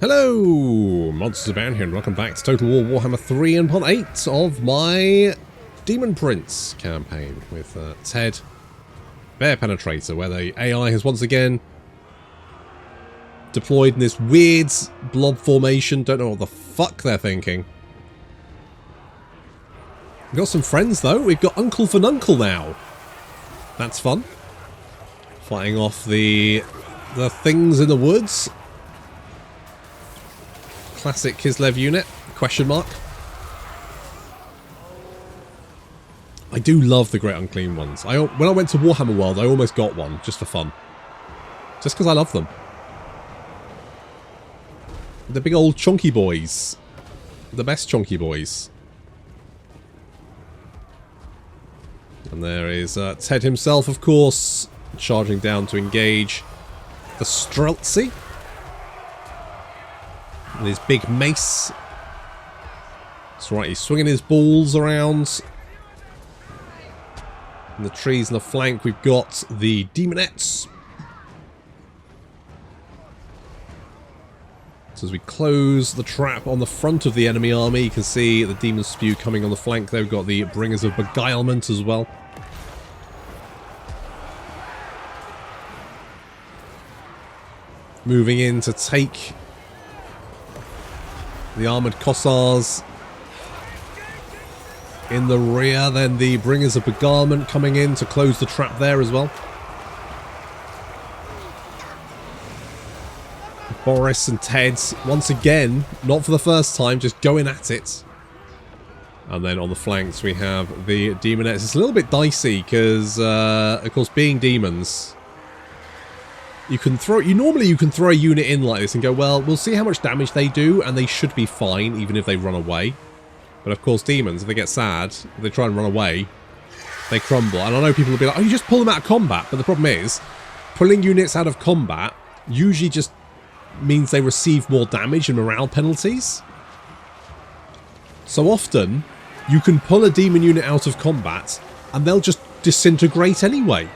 Hello, Monsters Abound here, and welcome back to Total War Warhammer 3 and part 8 of my Daemon Prince campaign with Ted, Bear Penetrator, where the AI has once again deployed in this weird blob formation. Don't know what the fuck they're thinking. We've got some friends though. We've got Uncle Fununcle now. That's fun. Fighting off the things in the woods. Classic Kislev unit, question mark. I do love the Great Unclean ones. When I went to Warhammer World, I almost got one, just for fun. Just because I love them. The big old chunky boys. The best chunky boys. And there is Ted himself, of course, charging down to engage the Streltsy. With his big mace. That's right, he's swinging his balls around. In the trees on the flank, we've got the Demonettes. So as we close the trap on the front of the enemy army, you can see the Demon Spew coming on the flank. They've got the Bringers of Beguilement as well. Moving in to take the Armoured Kossars in the rear, then the Bringers of Beguilement coming in to close the trap there as well. Boris and Ted, once again, not for the first time, just going at it. And then on the flanks we have the Demonettes. It's a little bit dicey because, of course, being demons, normally you can throw a unit in like this and go, well, we'll see how much damage they do, and they should be fine, even if they run away. But of course, demons, if they get sad, if they try and run away, they crumble. And I know people will be like, oh, you just pull them out of combat. But the problem is, pulling units out of combat usually just means they receive more damage and morale penalties. So often, you can pull a demon unit out of combat, and they'll just disintegrate anyway.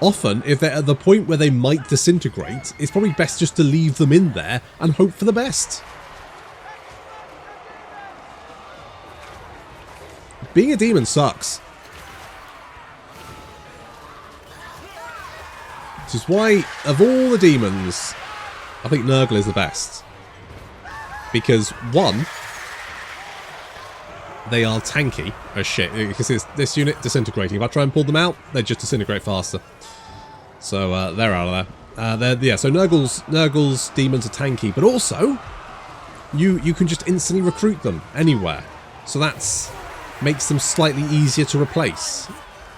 Often, if they're at the point where they might disintegrate, it's probably best just to leave them in there and hope for the best. Being a demon sucks. This is why, of all the demons, I think Nurgle is the best. Because, one, they are tanky as shit. You can see this unit disintegrating. If I try and pull them out, they just disintegrate faster. So they're out of there. Yeah, so Nurgle's demons are tanky, but also you can just instantly recruit them anywhere. So that's makes them slightly easier to replace.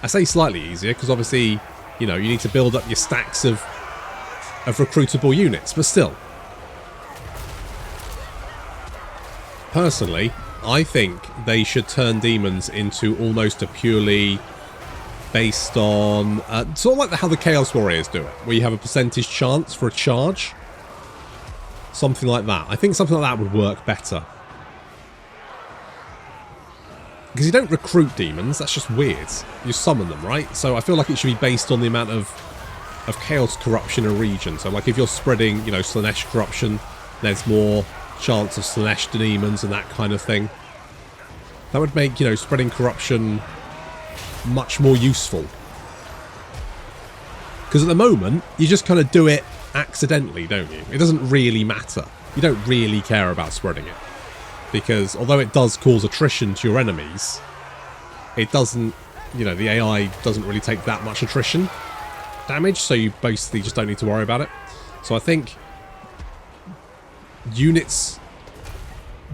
I say slightly easier because obviously, you need to build up your stacks of recruitable units, but still. Personally, I think they should turn demons into almost a purely based on sort of like how the Chaos Warriors do it, where you have a percentage chance for a charge. Something like that. I think something like that would work better. Because you don't recruit demons, that's just weird. You summon them, right? So I feel like it should be based on the amount of Chaos Corruption in a region. So like if you're spreading, Slaanesh Corruption, there's more chance of Slaanesh demons and that kind of thing. That would make, spreading corruption much more useful. Because at the moment, you just kind of do it accidentally, don't you? It doesn't really matter. You don't really care about spreading it. Because although it does cause attrition to your enemies, it doesn't, the AI doesn't really take that much attrition damage, so you basically just don't need to worry about it. So I think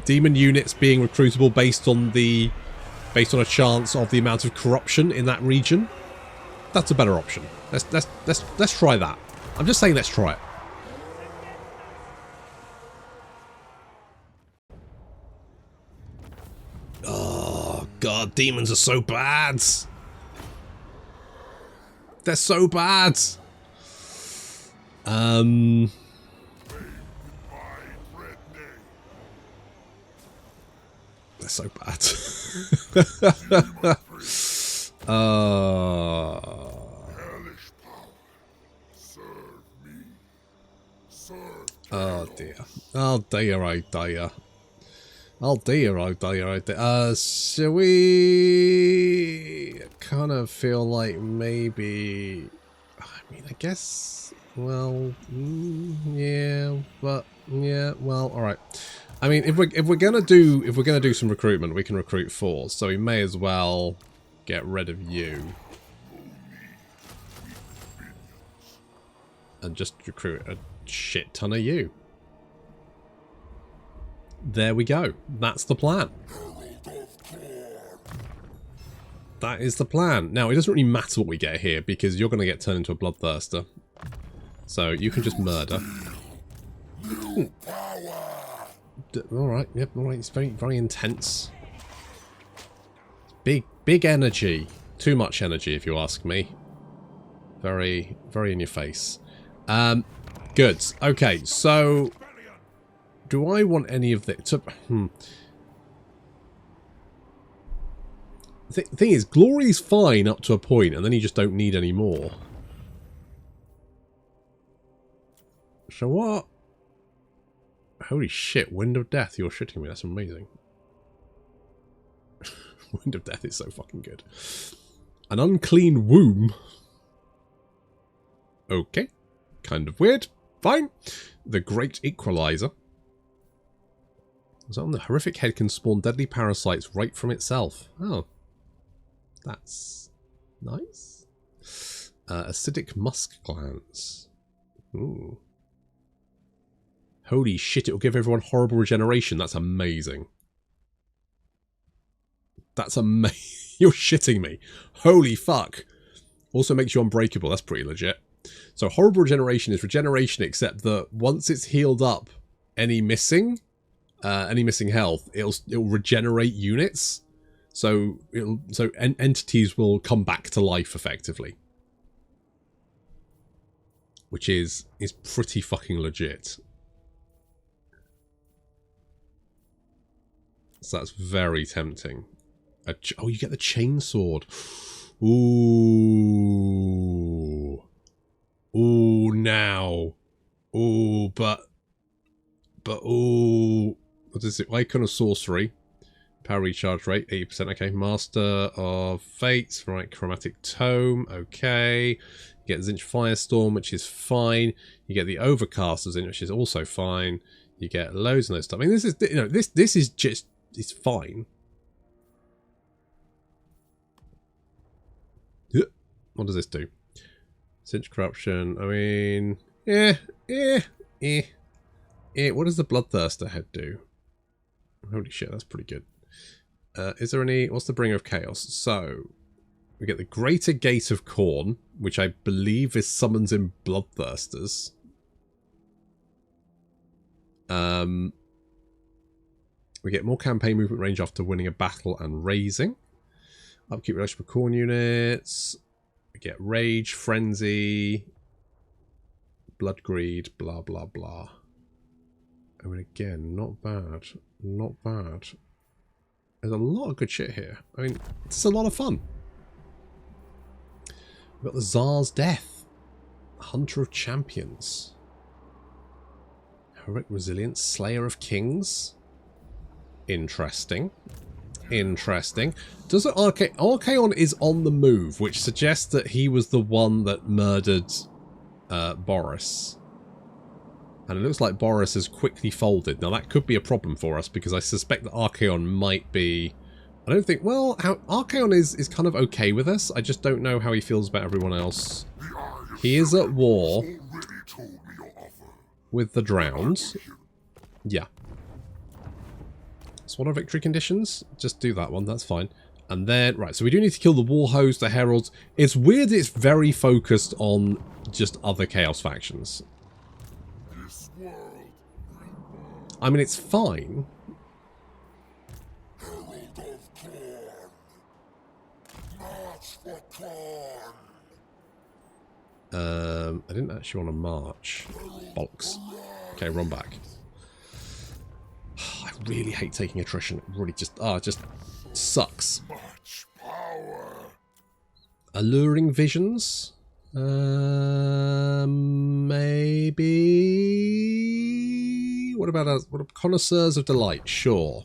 demon units being recruitable based on a chance of the amount of corruption in that region, that's a better option. Let's try that. I'm just saying let's try it. Oh god, demons are so bad. They're so bad. They're so bad. Oh dear. Oh dear, oh dear. Oh dear, oh dear, oh dear. Shall we kind of feel like maybe... I mean, I guess... Well, yeah, but... Yeah, well, alright. I mean, if we're gonna do some recruitment, we can recruit 4, so we may as well get rid of you. And just recruit a shit ton of you. There we go. That's the plan. That is the plan. Now, it doesn't really matter what we get here, because you're going to get turned into a bloodthirster. So, you can just murder. Alright, yep, alright. It's very, very intense. Big energy. Too much energy, if you ask me. Very, very in your face. Good. Okay, so... Do I want any of this? The thing is, glory's fine up to a point, and then you just don't need any more. So what? Holy shit, Wind of Death, you're shitting me, that's amazing. Wind of Death is so fucking good. An unclean womb. Okay. Kind of weird. Fine. The Great Equalizer. So the horrific head can spawn deadly parasites right from itself. Oh. That's nice. Acidic musk glands. Ooh. Holy shit, it'll give everyone horrible regeneration. That's amazing. That's amazing. You're shitting me. Holy fuck. Also makes you unbreakable. That's pretty legit. So horrible regeneration is regeneration, except that once it's healed up any missing health, it'll regenerate units. So entities will come back to life effectively, which is pretty fucking legit. So that's very tempting. Oh, you get the chainsword. Ooh. Ooh, now. Ooh, but ooh. What is it? Icon of Sorcery. Power recharge rate, 80%. Okay. Master of Fates. Right. Chromatic Tome. Okay. You get Zinch Firestorm, which is fine. You get the Overcast of Zinch, which is also fine. You get loads of those stuff. I mean, this is, you know, this is just, it's fine. What does this do? Cinch Corruption. I mean, what does the Bloodthirster head do? Holy shit, that's pretty good. Is there any... What's the Bringer of Chaos? So, we get the Greater Gate of Khorne, which I believe is summons in Bloodthirsters. We get more campaign movement range after winning a battle and raising. Upkeep reduction for Khorne units. We get Rage, Frenzy, Blood Greed, blah, blah, blah. I mean, again, not bad. Not bad. There's a lot of good shit here. I mean, it's a lot of fun. We've got the Tsar's Death. Hunter of Champions. Heroic Resilience. Slayer of Kings. Interesting. Interesting. Does it Archaon is on the move, which suggests that he was the one that murdered Boris. And it looks like Boris has quickly folded. Now that could be a problem for us, because I suspect that Archaon might be... I don't think... Well, Archaon is kind of okay with us. I just don't know how he feels about everyone else. He is at war with the Drowned. Yeah. So what are victory conditions? Just do that one, that's fine. And then, right, so we do need to kill the War Host, the Heralds. It's weird it's very focused on just other Chaos factions. I mean, it's fine. I didn't actually want to march. Bollocks. Okay, run back. I really hate taking attrition. It really just, it just sucks. Alluring Visions? Maybe... What about Connoisseurs of Delight? Sure.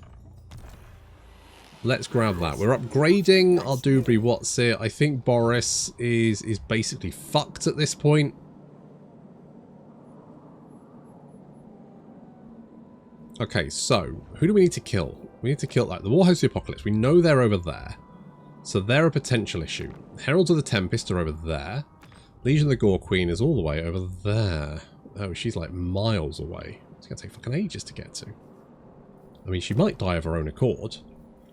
Let's grab that. We're upgrading our Dubry What's-It. I think Boris is basically fucked at this point. Okay, so who do we need to kill? We need to kill like the Warhost of the Apocalypse. We know they're over there. So they're a potential issue. Heralds of the Tempest are over there. Legion of the Gore Queen is all the way over there. Oh, she's like miles away. It's going to take fucking ages to get to. I mean, she might die of her own accord.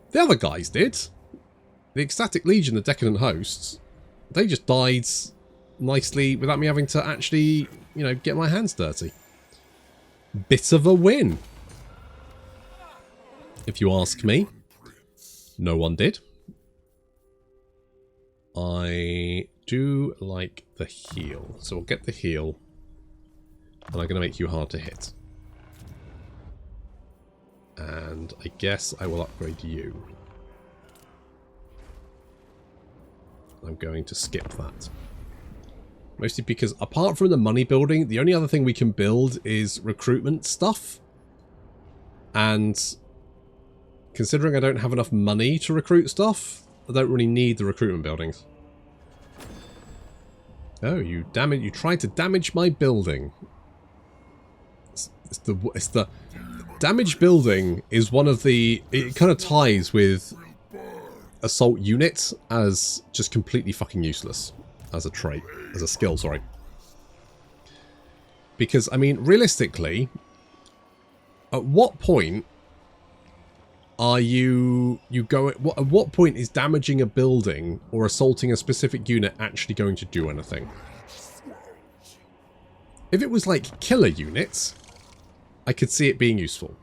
The other guys did. The Ecstatic Legion, the Decadent Hosts, they just died nicely without me having to actually, you know, get my hands dirty. Bit of a win. If you ask me. No one did. I do like the heal. So we'll get the heal. And I'm going to make you hard to hit. And I guess I will upgrade you. I'm going to skip that. Mostly because apart from the money building, the only other thing we can build is recruitment stuff. And considering I don't have enough money to recruit stuff, I don't really need the recruitment buildings. Oh, you tried to damage my building. It's the damage building is one of the, it kind of ties with assault units as just completely fucking useless as a trait, as a skill, sorry. Because I mean, realistically, at what point are at what point is damaging a building or assaulting a specific unit actually going to do anything? If it was like killer units, I could see it being useful.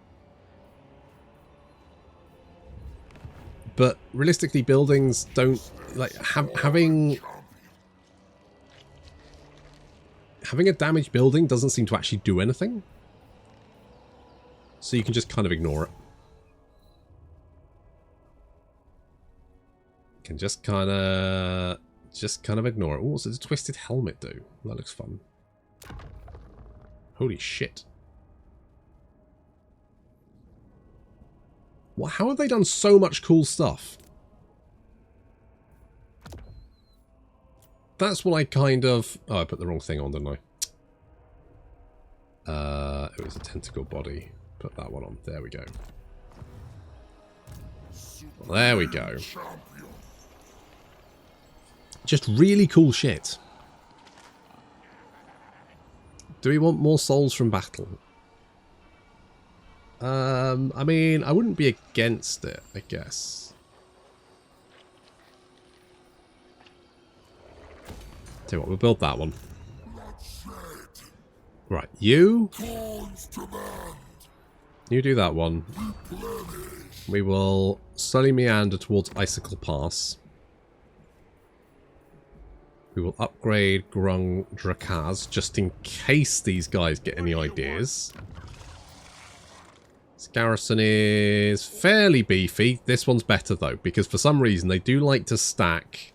But realistically, buildings don't like having a damaged building doesn't seem to actually do anything. So you can just kind of ignore it. Can just kind of ignore it. Oh, what's a twisted helmet do? That looks fun. Holy shit. Well, how have they done so much cool stuff? That's what I kind of... Oh, I put the wrong thing on, didn't I? It was a tentacle body. Put that one on. There we go. There we go. Just really cool shit. Do we want more souls from battle? I mean, I wouldn't be against it, I guess. Tell you what, we'll build that one. Right, you do that one. We will slowly meander towards Icicle Pass. We will upgrade Grung Drakaz just in case these guys get any ideas. This garrison is fairly beefy. This one's better though, because for some reason they do like to stack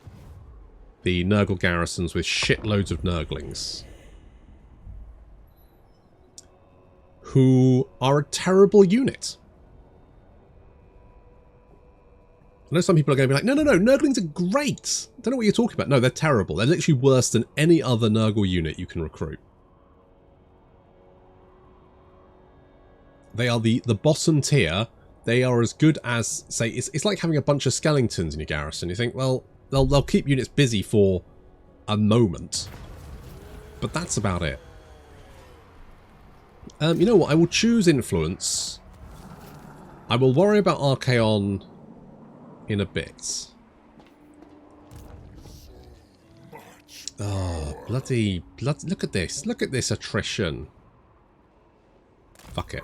the Nurgle garrisons with shitloads of Nurglings. Who are a terrible unit. I know some people are going to be like, no, Nurglings are great. I don't know what you're talking about. No, they're terrible. They're literally worse than any other Nurgle unit you can recruit. They are the bottom tier. They are as good as, say, it's like having a bunch of skeletons in your garrison. You think, well, they'll keep units busy for a moment. But that's about it. You know what? I will choose Influence. I will worry about Archaon in a bit. Oh, bloody... Look at this. Look at this attrition. Fuck it.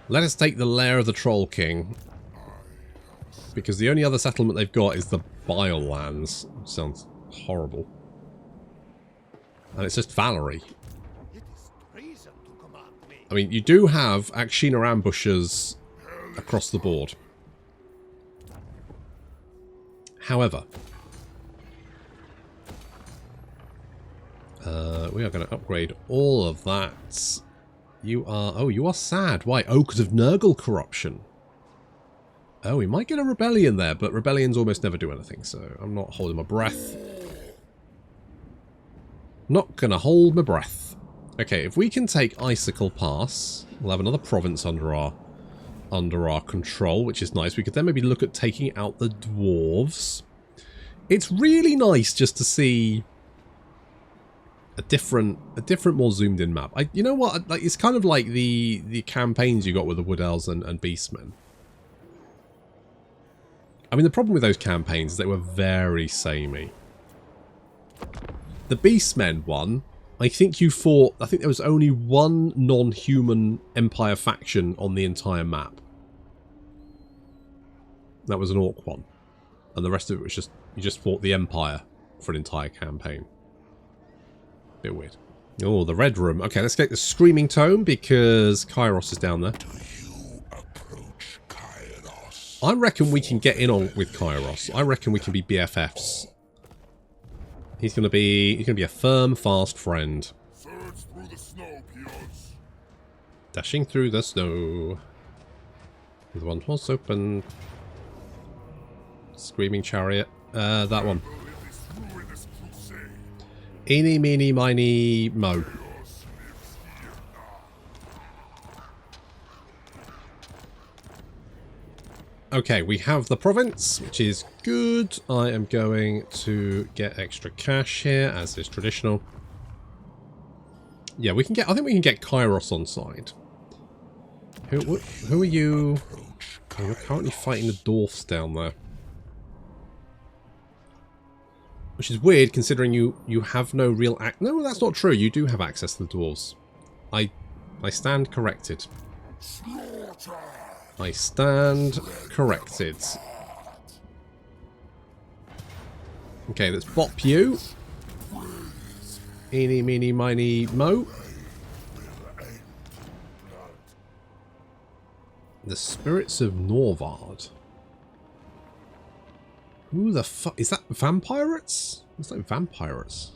Let us take the lair of the Troll King. Because the only other settlement they've got is the Bile Lands. Sounds horrible. And it's just Valerie. I mean, you do have Akshina ambushes across the board. However, we are going to upgrade all of that You are... Oh, you are sad. Why? Oh, because of Nurgle corruption. Oh, we might get a rebellion there, but rebellions almost never do anything, so I'm not holding my breath. Not gonna hold my breath. Okay, if we can take Icicle Pass, we'll have another province under our control, which is nice. We could then maybe look at taking out the dwarves. It's really nice just to see a different, more zoomed in map. You know what? Like, it's kind of like the campaigns you got with the Wood Elves and Beastmen. I mean, the problem with those campaigns is they were very samey. The Beastmen one, I think you fought... I think there was only one non-human Empire faction on the entire map. That was an Orc one. And the rest of it was just... You just fought the Empire for an entire campaign. Bit weird. Oh, the Red Room. Okay, let's get the Screaming Tome because Kairos is down there. I reckon we can get in on with Kairos. I reckon we can be BFFs. He's gonna be a firm, fast friend. Through the snow, Dashing through the snow. The one was open. Screaming Chariot. That one. Eeny, meeny, miny, mo. Okay, we have the province, which is good. I am going to get extra cash here, as is traditional. Yeah, we can get... I think we can get Kairos on side. Who are you? Oh, you're currently fighting the dwarfs down there. Which is weird, considering you have no real... No, that's not true. You do have access to the dwarves. I stand corrected. I stand corrected. Okay, let's bop you. Eeny, meeny, miny, mo. The Spirits of Norvard. Who the fuck... Is that vampirates? It's like vampirates.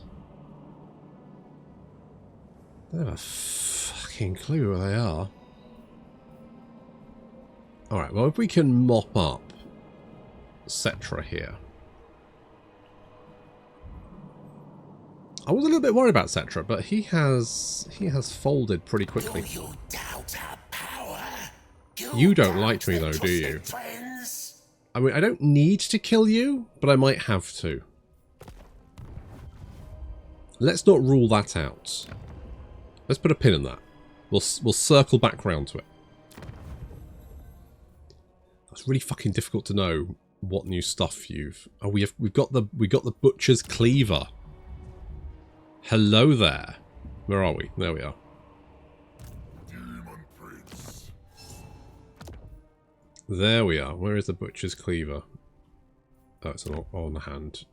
I don't have a fucking clue who they are. Alright, well, if we can mop up Settra here. I was a little bit worried about Settra, but he has folded pretty quickly. You don't like me though, do you? I mean, I don't need to kill you, but I might have to. Let's not rule that out. Let's put a pin in that. We'll circle back round to it. It's really fucking difficult to know what new stuff you've... Oh, we've got the Butcher's Cleaver. Hello there. Where are we? There we are. Daemon Prince. There we are. Where is the Butcher's Cleaver? Oh, it's on the hand.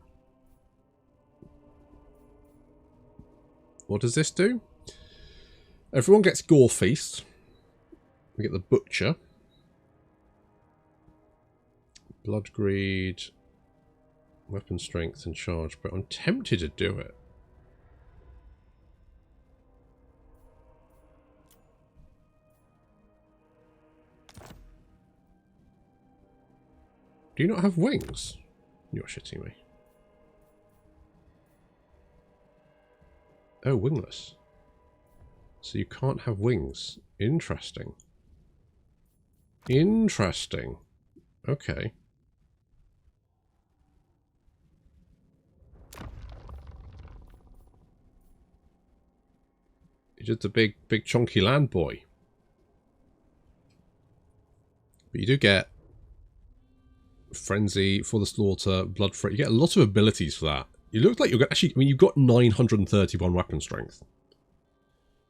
What does this do? Everyone gets Gore Feast. We get the Butcher. Blood Greed, Weapon Strength and Charge, but I'm tempted to do it. Do you not have wings? You're shitting me. Oh, wingless. So you can't have wings. Interesting. Interesting. Okay. You're just a big chunky land boy. But you do get Frenzy for the Slaughter, Blood Frenzy. You get a lot of abilities for that. You look like you're actually... I mean, you've got 931 weapon strength.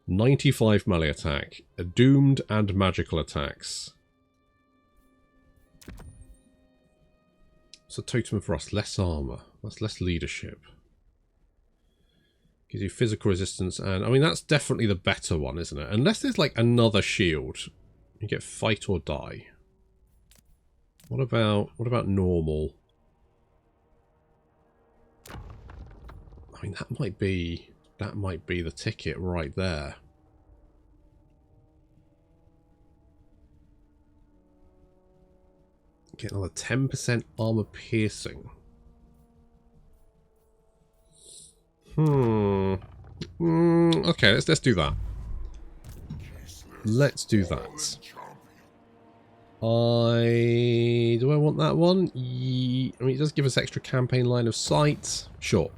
95 melee attack. Doomed and magical attacks. So Totem of Rust. Less armor. That's less leadership. Gives you physical resistance, and I mean that's definitely the better one, isn't it? Unless there's like another shield, you get Fight or Die. What about normal? I mean that might be the ticket right there. Get another 10% armor piercing. Okay, let's do that. Let's do that. Do I want that one? I mean, it does give us extra campaign line of sight. Sure.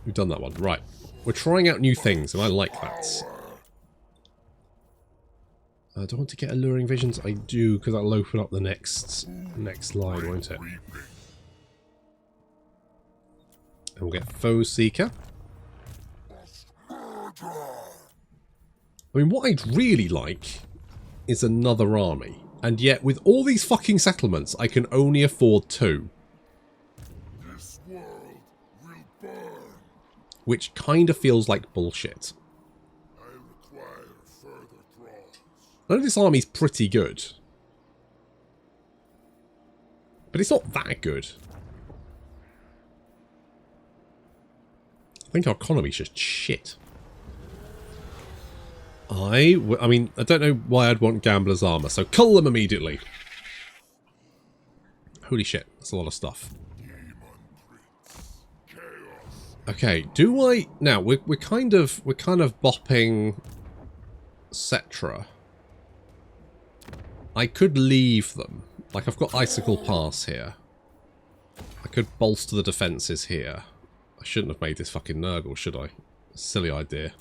We've done that one. Right. We're trying out new things, and I like that. Do I want to get alluring visions? I do, because that'll open up the next line, won't it? And we'll get Foe Seeker. I mean, what I'd really like is another army. And yet, with all these fucking settlements, I can only afford 2. This world will burn. Which kind of feels like bullshit. I require further thralls. I know this army's pretty good. But it's not that good. I think our economy's just shit. I mean, I don't know why I'd want Gambler's armor, so cull them immediately. Holy shit, that's a lot of stuff. Daemon Prince. Chaos. Okay, do I... Now, we're kind of bopping Settra. I could leave them. Like, I've got Icicle Pass here. I could bolster the defences here. I shouldn't have made this fucking Nurgle, should I? Silly idea.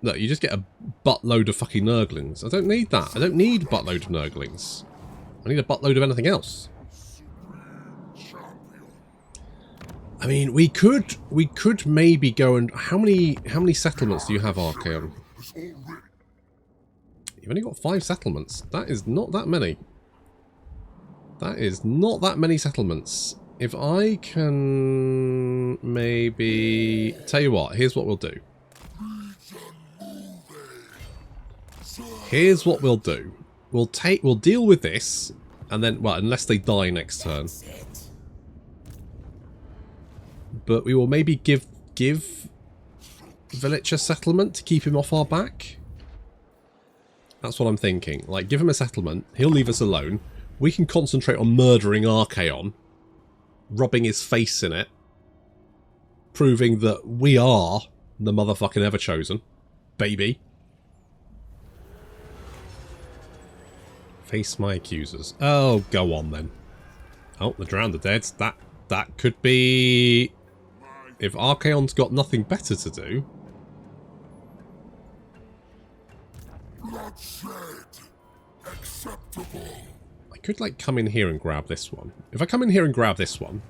Look, you just get a buttload of fucking Nurglings. I don't need that. I don't need a buttload of Nurglings. I need a buttload of anything else. I mean, we could maybe go and... How many settlements do you have, Archaon? You've only got 5 settlements. That is not that many. That is not that many settlements. If I can maybe... Tell you what, here's what we'll do. Here's what we'll do. We'll deal with this, and then, well, unless they die next turn. But we will maybe give Village a settlement to keep him off our back. That's what I'm thinking. Like, give him a settlement, he'll leave us alone. We can concentrate on murdering Archaon, rubbing his face in it, proving that we are the motherfucking Everchosen, baby. Face my accusers. Oh, go on then. Oh, the Drowned are dead. That could be... If Archaon's got nothing better to do... Bloodshed. Acceptable. I could, like, come in here and grab this one. If I come in here and grab this one...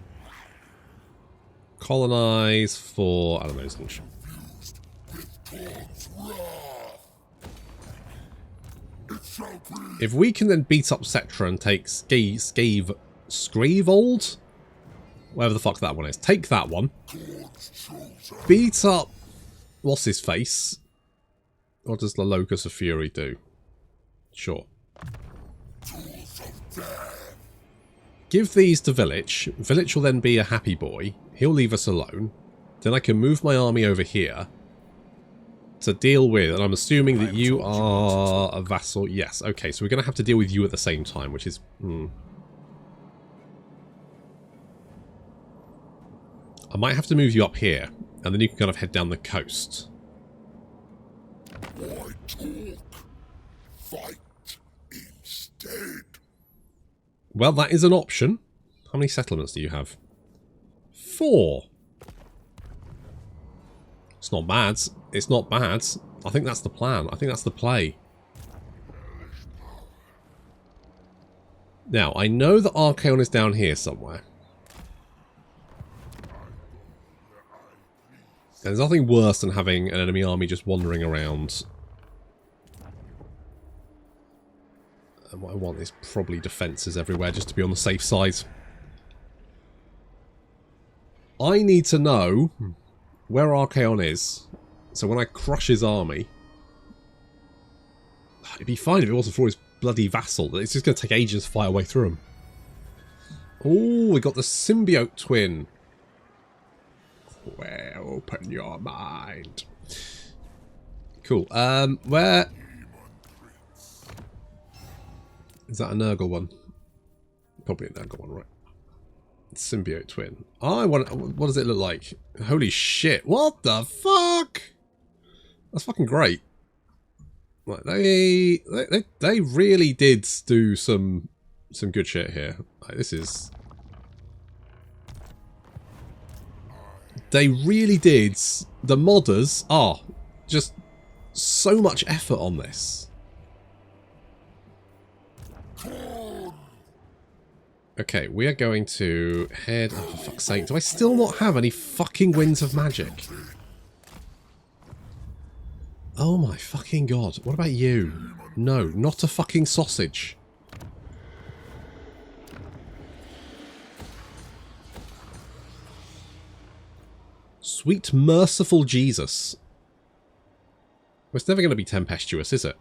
Colonize for... I don't know, something. If we can then beat up Settra and take Screevold? Whatever the fuck that one is. Take that one. Beat up... What's his face? What does the Locus of Fury do? Sure. Give these to Village. Village will then be a happy boy. He'll leave us alone. Then I can move my army over here to deal with, and I'm assuming that you are a vassal. Yes, okay, so we're going to have to deal with you at the same time, which is... I might have to move you up here, and then you can kind of head down the coast. Why talk? Fight instead. Well, that is an option. How many settlements do you have? 4. It's not bad. It's not bad. I think that's the plan. I think that's the play. Now, I know that Archaon is down here somewhere. There's nothing worse than having an enemy army just wandering around. And what I want is probably defences everywhere just to be on the safe side. I need to know where Archaon is, so when I crush his army... It'd be fine if it wasn't for his bloody vassal. It's just going to take ages to fight our way through him. Oh, we got the symbiote twin. Well, open your mind. Cool. Where... Is that a Nurgle one? Probably a Nurgle one, right? Symbiote twin. I want... What does it look like? Holy shit. What the fuck? That's fucking great. Like, they really did do some good shit here. Like, this is... They really did. The modders are just so much effort on this. Okay, we are going to head... Oh, for fuck's sake. Do I still not have any fucking Winds of Magic? Oh my fucking god. What about you? No, not a fucking sausage. Sweet merciful Jesus. Well, it's never going to be tempestuous, is it?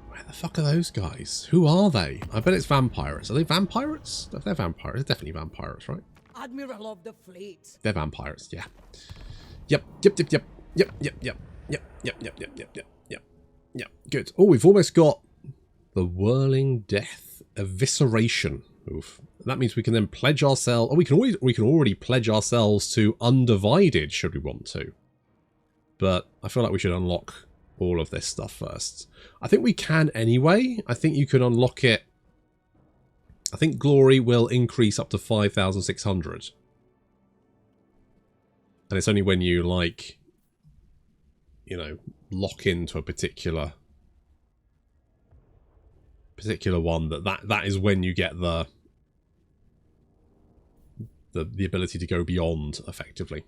Where the fuck are those guys? Who are they? I bet it's vampires. Are they vampires? If they're vampires, they're definitely vampires, right? Admiral of the fleet. They're vampires, yeah. Yep. Good. Oh, we've almost got the Whirling Death Evisceration. Oof. That means we can then pledge ourselves. Oh, we can already pledge ourselves to Undivided should we want to. But I feel like we should unlock all of this stuff first. I think we can anyway. I think you can unlock it. I think glory will increase up to 5,600. And it's only when you, like, you know, lock into a particular one that is when you get the ability to go beyond, effectively.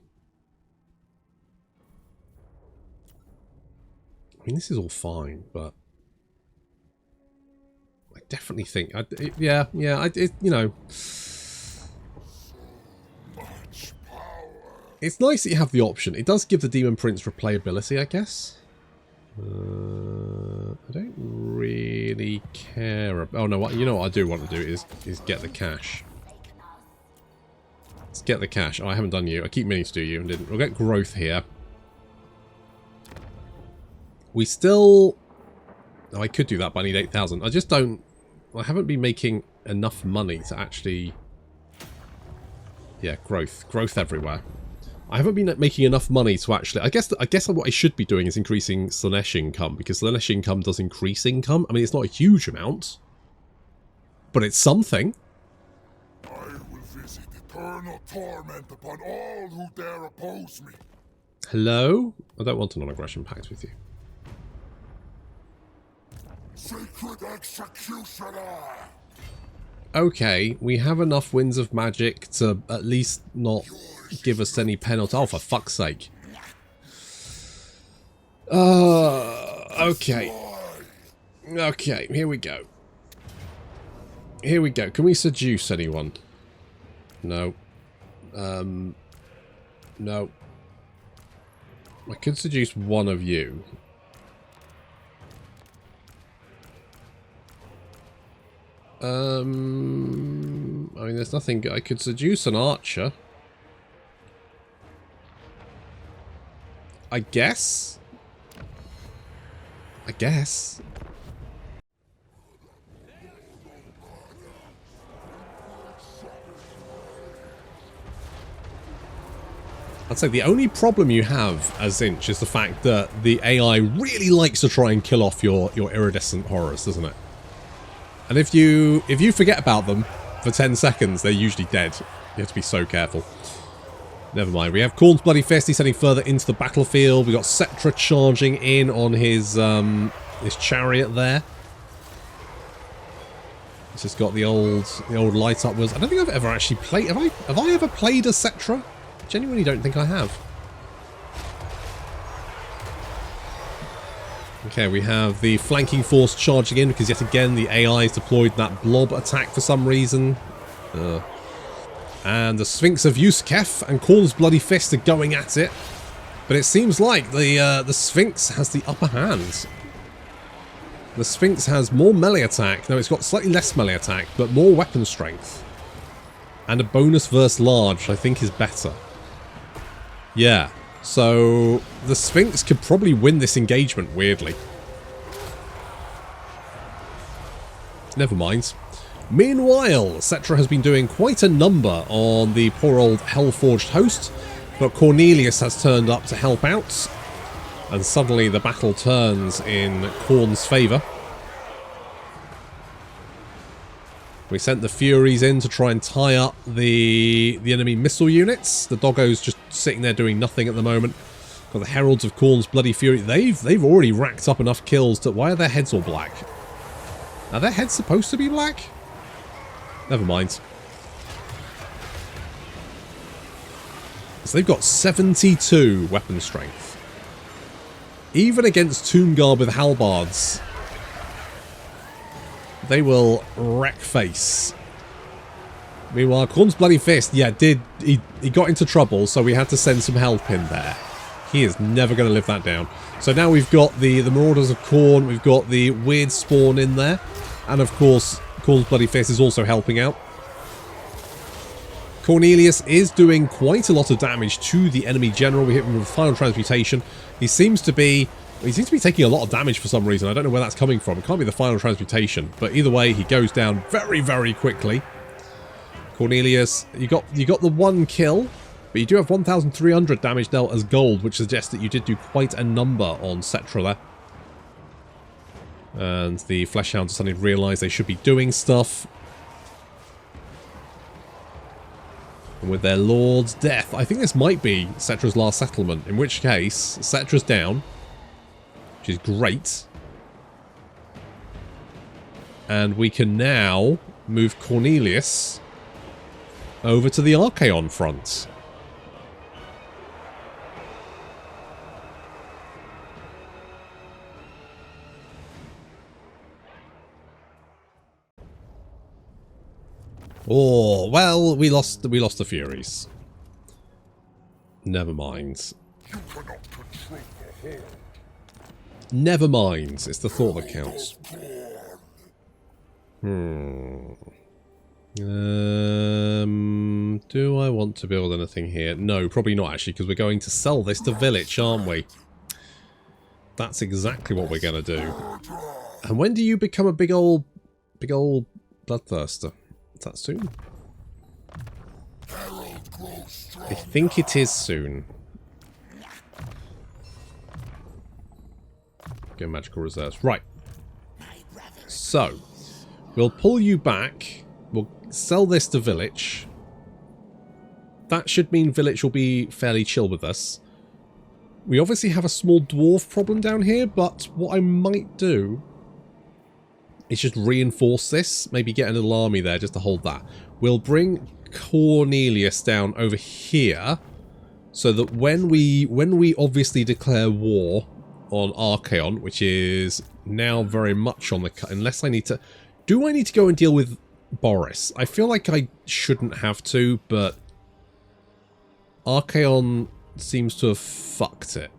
I mean, this is all fine, but I definitely think, you know, it's nice that you have the option. It does give the Daemon Prince replayability, I guess. I don't really care about... Oh, no, what, you know what I do want to do is get the cash. Let's get the cash. Oh, I haven't done you. I keep meaning to do you and didn't. We'll get growth here. We still... Oh, I could do that, but I need 8,000. I just don't... I haven't been making enough money to actually... Yeah, growth. Growth everywhere. I haven't been making enough money to actually... I guess what I should be doing is increasing Slaanesh income, because Slaanesh income does increase income. I mean, it's not a huge amount, but it's something. I will visit eternal torment upon all who dare oppose me. Hello? I don't want a non-aggression pact with you. Sacred executioner! Okay, we have enough Winds of Magic to at least not give us any penalty. Oh, for fuck's sake. Okay. Okay, here we go. Here we go. Can we seduce anyone? No. No. I could seduce one of you. I mean, there's nothing... I could seduce an archer. I guess? I guess. I'd say the only problem you have as Zinch is the fact that the AI really likes to try and kill off your iridescent horrors, doesn't it? And if you forget about them for 10 seconds, they're usually dead. You have to be so careful. Never mind. We have Khorne's Bloody Fist. He's heading further into the battlefield. We've got Settra charging in on his chariot there. It's just got the old light up wheels. I don't think I've ever actually played. Have I ever played a Settra? Genuinely don't think I have. Okay, we have the flanking force charging in because yet again the AI has deployed that blob attack for some reason. And the Sphinx of Yuskef and Khorne's Bloody Fist are going at it. But it seems like the Sphinx has the upper hand. The Sphinx has more melee attack. No, it's got slightly less melee attack, but more weapon strength. And a bonus versus large, I think, is better. Yeah. So the Sphinx could probably win this engagement, weirdly. Never mind. Meanwhile, Settra has been doing quite a number on the poor old Hellforged host, but Cornelius has turned up to help out, and suddenly the battle turns in Khorne's favour. We sent the Furies in to try and tie up the enemy missile units. The Doggo's just sitting there doing nothing at the moment. Got the Heralds of Khorne's bloody fury. They've already racked up enough kills to... Why are their heads all black? Are their heads supposed to be black? Never mind. So they've got 72 weapon strength. Even against Tomb Guard with halbards, they will wreck face. Meanwhile, Khorne's bloody fist, yeah, he got into trouble, so we had to send some help in there. He is never going to live that down. So now we've got the Marauders of Khorne, we've got the weird spawn in there, and of course, Khorne's bloody fist is also helping out. Cornelius is doing quite a lot of damage to the enemy general. We hit him with Final Transmutation. He seems to be taking a lot of damage for some reason. I don't know where that's coming from. It can't be the Final Transmutation. But either way, he goes down very, very quickly. Cornelius, you got the one kill, but you do have 1,300 damage dealt as gold, which suggests that you did do quite a number on Settra there. And the Fleshhounds suddenly realise they should be doing stuff. And with their Lord's death, I think this might be Settra's last settlement, in which case, Settra's down, which is great. And we can now move Cornelius over to the Archaon front. Oh, well, we lost the Furies. Never mind. You cannot control the whole. Never mind. It's the thought that counts. Do I want to build anything here? No, probably not actually, because we're going to sell this to Village, aren't we? That's exactly what we're going to do. And when do you become a big old bloodthirster? Is that soon? I think it is soon. Go magical reserves. Right. So, we'll pull you back. We'll sell this to Village. That should mean Village will be fairly chill with us. We obviously have a small dwarf problem down here, but what I might do is just reinforce this. Maybe get a little army there just to hold that. We'll bring Cornelius down over here so that when we obviously declare war on Archaon, which is now very much on the cut, unless I need to... Do I need to go and deal with Boris? I feel like I shouldn't have to, but Archaon seems to have fucked it.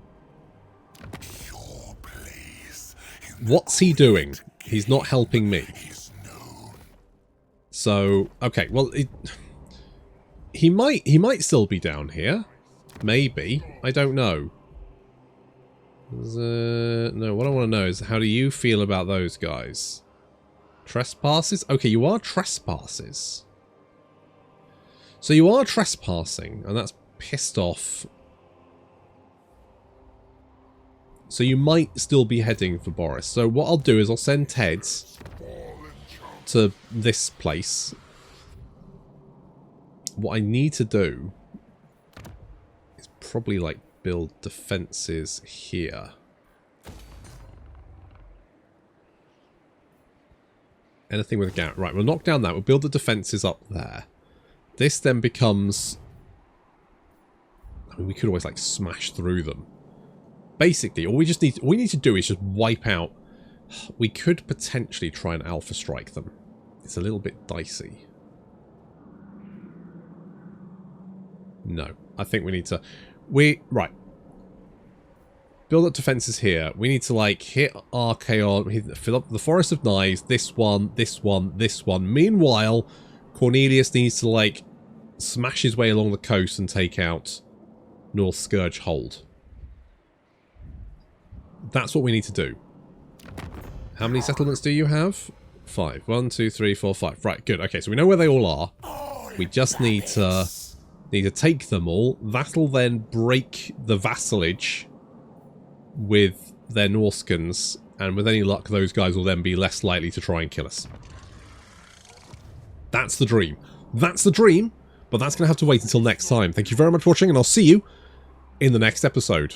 What's he doing? He's not helping me. So, okay, well, he might still be down here. Maybe. I don't know. No, what I want to know is, how do you feel about those guys? Trespasses? Okay, you are trespasses. So you are trespassing, and that's pissed off. So you might still be heading for Boris. So what I'll do is I'll send Teds to this place. What I need to do is probably like build defenses here. Anything with a gap. Right, we'll knock down that. We'll build the defenses up there. This then becomes... I mean, we could always like smash through them. Basically, all we need to do is just wipe out. We could potentially try and alpha strike them. It's a little bit dicey. No, I think we need to... Right. Build up defenses here. We need to, like, hit Archaon, fill up the Forest of Knives, this one, this one, this one. Meanwhile, Cornelius needs to, like, smash his way along the coast and take out North Scourge hold. That's what we need to do. How many settlements do you have? 5. 1, 2, 3, 4, 5. Right, good. Okay, so we know where they all are. We just need to take them all. That'll then break the vassalage with their Norskans, and with any luck, those guys will then be less likely to try and kill us. That's the dream. That's the dream, but that's going to have to wait until next time. Thank you very much for watching, and I'll see you in the next episode.